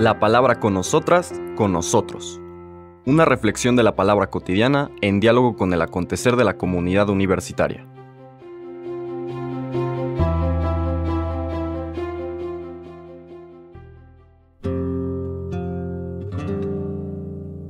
La palabra con nosotras, con nosotros. Una reflexión de la palabra cotidiana en diálogo con el acontecer de la comunidad universitaria.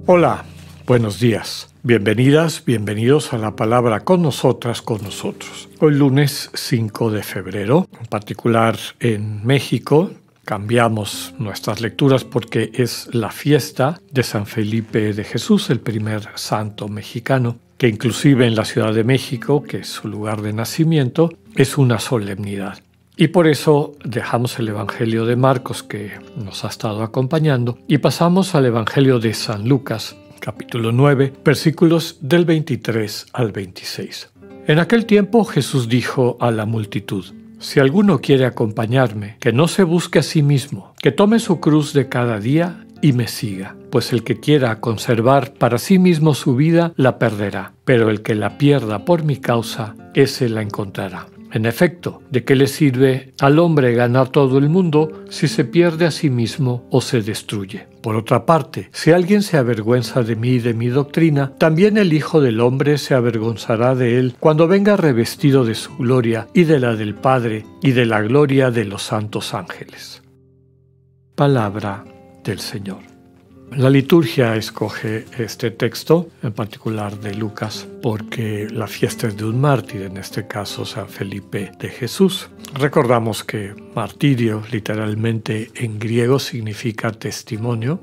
Hola, buenos días. Bienvenidas, bienvenidos a la palabra con nosotras, con nosotros. Hoy lunes 5 de febrero, en particular en México, cambiamos nuestras lecturas porque es la fiesta de San Felipe de Jesús, el primer santo mexicano, que inclusive en la Ciudad de México, que es su lugar de nacimiento, es una solemnidad. Y por eso dejamos el Evangelio de Marcos, que nos ha estado acompañando, y pasamos al Evangelio de San Lucas, capítulo 9, versículos del 23 al 26. En aquel tiempo Jesús dijo a la multitud: Si alguno quiere acompañarme, que no se busque a sí mismo, que tome su cruz de cada día y me siga. Pues el que quiera conservar para sí mismo su vida, la perderá, pero el que la pierda por mi causa, ese la encontrará. En efecto, ¿de qué le sirve al hombre ganar todo el mundo si se pierde a sí mismo o se destruye? Por otra parte, si alguien se avergüenza de mí y de mi doctrina, también el Hijo del Hombre se avergonzará de él cuando venga revestido de su gloria y de la del Padre y de la gloria de los santos ángeles. Palabra del Señor. La liturgia escoge este texto, en particular de Lucas, porque la fiesta es de un mártir, en este caso San Felipe de Jesús. Recordamos que martirio, literalmente en griego, significa testimonio.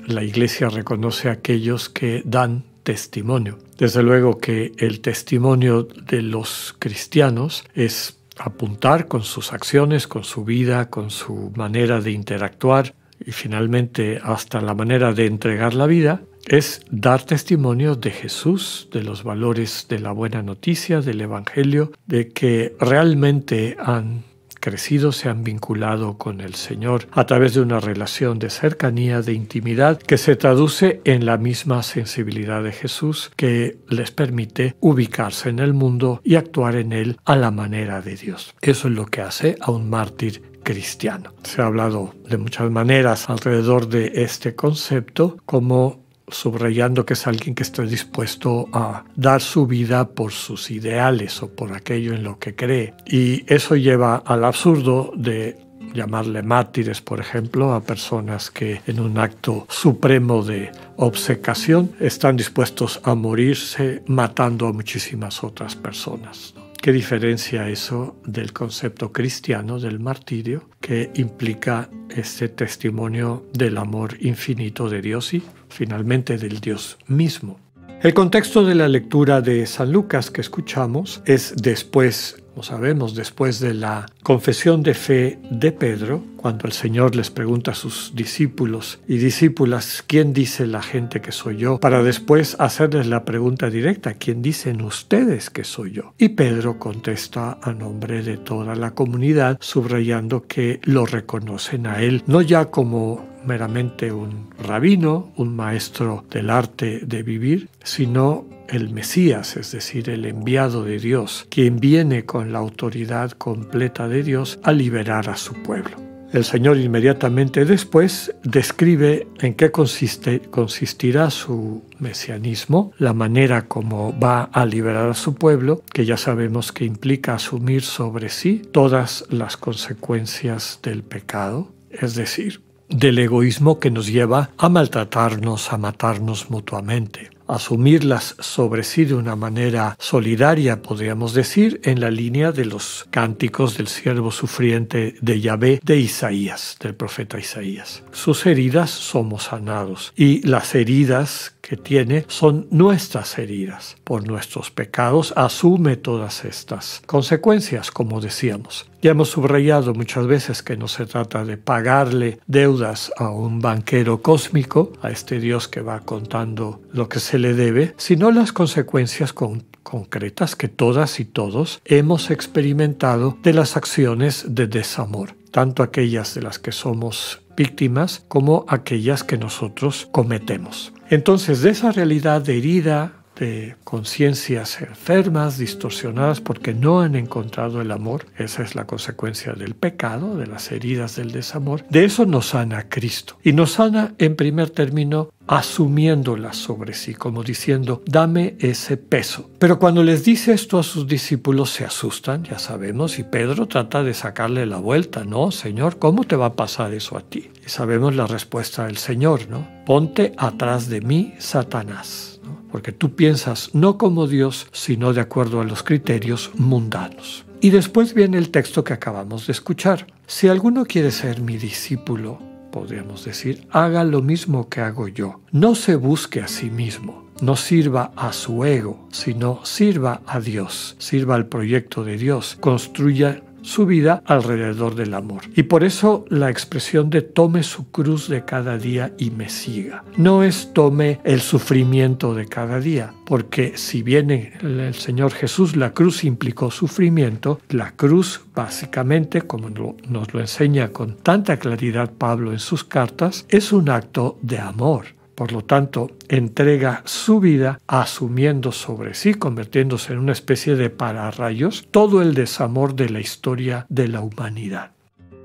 La Iglesia reconoce a aquellos que dan testimonio. Desde luego que el testimonio de los cristianos es apuntar con sus acciones, con su vida, con su manera de interactuar, y finalmente hasta la manera de entregar la vida, es dar testimonio de Jesús, de los valores de la buena noticia, del Evangelio, de que realmente han crecido, se han vinculado con el Señor a través de una relación de cercanía, de intimidad, que se traduce en la misma sensibilidad de Jesús, que les permite ubicarse en el mundo y actuar en él a la manera de Dios. Eso es lo que hace a un mártir cristiano. Se ha hablado de muchas maneras alrededor de este concepto, como subrayando que es alguien que está dispuesto a dar su vida por sus ideales o por aquello en lo que cree. Y eso lleva al absurdo de llamarle mártires, por ejemplo, a personas que en un acto supremo de obcecación están dispuestos a morirse matando a muchísimas otras personas. ¿Qué diferencia eso del concepto cristiano del martirio, que implica este testimonio del amor infinito de Dios y finalmente del Dios mismo? El contexto de la lectura de San Lucas que escuchamos es después, como sabemos, después de la confesión de fe de Pedro, cuando el Señor les pregunta a sus discípulos y discípulas: ¿quién dice la gente que soy yo? Para después hacerles la pregunta directa: ¿quién dicen ustedes que soy yo? Y Pedro contesta a nombre de toda la comunidad, subrayando que lo reconocen a él, no ya como meramente un rabino, un maestro del arte de vivir, sino el Mesías, es decir, el enviado de Dios, quien viene con la autoridad completa de Dios a liberar a su pueblo. El Señor inmediatamente después describe en qué consistirá su mesianismo, la manera como va a liberar a su pueblo, que ya sabemos que implica asumir sobre sí todas las consecuencias del pecado, es decir, del egoísmo que nos lleva a maltratarnos, a matarnos mutuamente. Asumirlas sobre sí de una manera solidaria, podríamos decir, en la línea de los cánticos del siervo sufriente de Yahvé de Isaías, del profeta Isaías. Sus heridas somos sanados, y las heridas que tiene son nuestras heridas. Por nuestros pecados asume todas estas consecuencias, como decíamos. Ya hemos subrayado muchas veces que no se trata de pagarle deudas a un banquero cósmico, a este Dios que va contando lo que se le debe, sino las consecuencias concretas que todas y todos hemos experimentado de las acciones de desamor, tanto aquellas de las que somos víctimas como aquellas que nosotros cometemos. Entonces, de esa realidad de herida de conciencias enfermas, distorsionadas, porque no han encontrado el amor. Esa es la consecuencia del pecado, de las heridas del desamor. De eso nos sana Cristo. Y nos sana, en primer término, asumiéndolas sobre sí, como diciendo, dame ese peso. Pero cuando les dice esto a sus discípulos se asustan, ya sabemos, y Pedro trata de sacarle la vuelta. No, Señor, ¿cómo te va a pasar eso a ti? Y sabemos la respuesta del Señor, ¿no? Ponte atrás de mí, Satanás, ¿no? Porque tú piensas no como Dios, sino de acuerdo a los criterios mundanos. Y después viene el texto que acabamos de escuchar. Si alguno quiere ser mi discípulo, podríamos decir, haga lo mismo que hago yo. No se busque a sí mismo, no sirva a su ego, sino sirva a Dios, sirva al proyecto de Dios, construya su vida alrededor del amor. Y por eso la expresión de tome su cruz de cada día y me siga. No es tome el sufrimiento de cada día, porque si bien el Señor Jesús la cruz implicó sufrimiento, la cruz básicamente, como nos lo enseña con tanta claridad Pablo en sus cartas, es un acto de amor. Por lo tanto, entrega su vida asumiendo sobre sí, convirtiéndose en una especie de pararrayos, todo el desamor de la historia de la humanidad.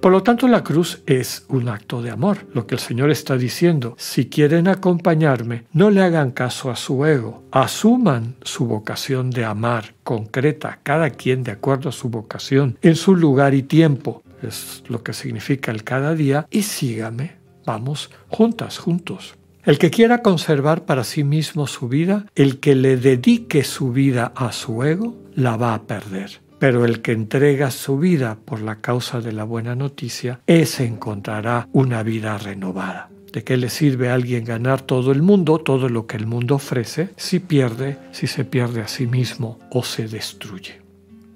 Por lo tanto, la cruz es un acto de amor. Lo que el Señor está diciendo, si quieren acompañarme, no le hagan caso a su ego. Asuman su vocación de amar, concreta, cada quien de acuerdo a su vocación, en su lugar y tiempo. Es lo que significa el cada día. Y sígame, vamos juntas, juntos. El que quiera conservar para sí mismo su vida, el que le dedique su vida a su ego, la va a perder. Pero el que entrega su vida por la causa de la buena noticia, ese encontrará una vida renovada. ¿De qué le sirve a alguien ganar todo el mundo, todo lo que el mundo ofrece, si se pierde a sí mismo o se destruye?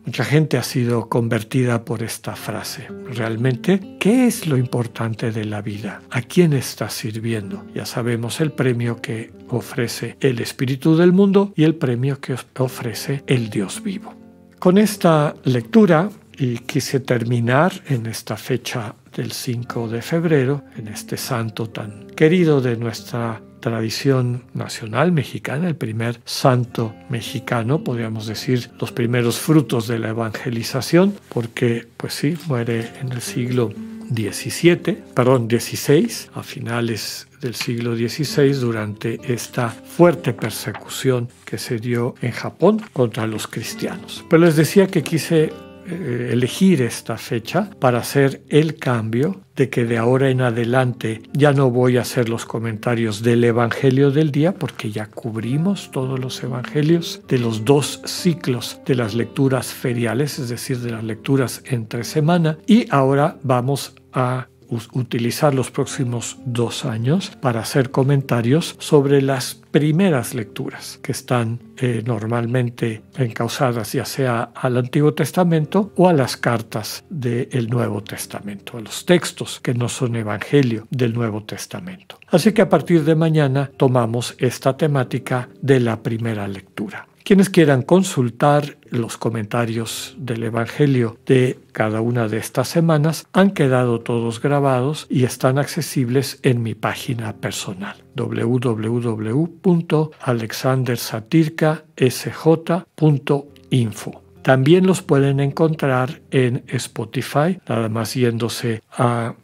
Mucha gente ha sido convertida por esta frase. Realmente, ¿qué es lo importante de la vida? ¿A quién estás sirviendo? Ya sabemos el premio que ofrece el espíritu del mundo y el premio que ofrece el Dios vivo. Con esta lectura, y quise terminar en esta fecha del 5 de febrero, en este santo tan querido de nuestra tradición nacional mexicana, el primer santo mexicano, podríamos decir los primeros frutos de la evangelización, porque pues sí, muere en el siglo XVI, a finales del siglo XVI, durante esta fuerte persecución que se dio en Japón contra los cristianos. Pero les decía que quise elegir esta fecha para hacer el cambio de que de ahora en adelante ya no voy a hacer los comentarios del Evangelio del día, porque ya cubrimos todos los evangelios de los 2 ciclos de las lecturas feriales, es decir, de las lecturas entre semana, y ahora vamos a utilizar los próximos 2 años para hacer comentarios sobre las primeras lecturas que están normalmente encausadas ya sea al Antiguo Testamento o a las cartas del Nuevo Testamento, a los textos que no son evangelio del Nuevo Testamento. Así que a partir de mañana tomamos esta temática de la primera lectura. Quienes quieran consultar los comentarios del Evangelio de cada una de estas semanas han quedado todos grabados y están accesibles en mi página personal www.alexandersatirkasj.info. También los pueden encontrar en Spotify, nada más yéndose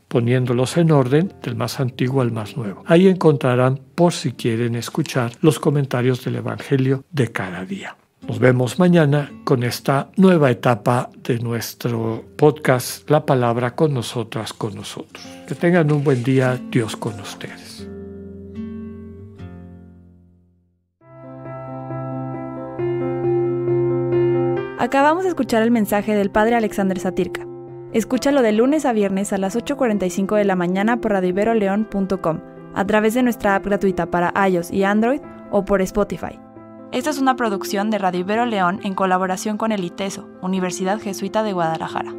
poniéndolos en orden del más antiguo al más nuevo. Ahí encontrarán, por si quieren escuchar, los comentarios del Evangelio de cada día. Nos vemos mañana con esta nueva etapa de nuestro podcast, La Palabra con nosotras, con nosotros. Que tengan un buen día, Dios con ustedes. Acabamos de escuchar el mensaje del Padre Alexander Satirka. Escúchalo de lunes a viernes a las 8:45 de la mañana por radioiberoleon.com, a través de nuestra app gratuita para iOS y Android o por Spotify. Esta es una producción de Radio Ibero León en colaboración con el ITESO, Universidad Jesuita de Guadalajara.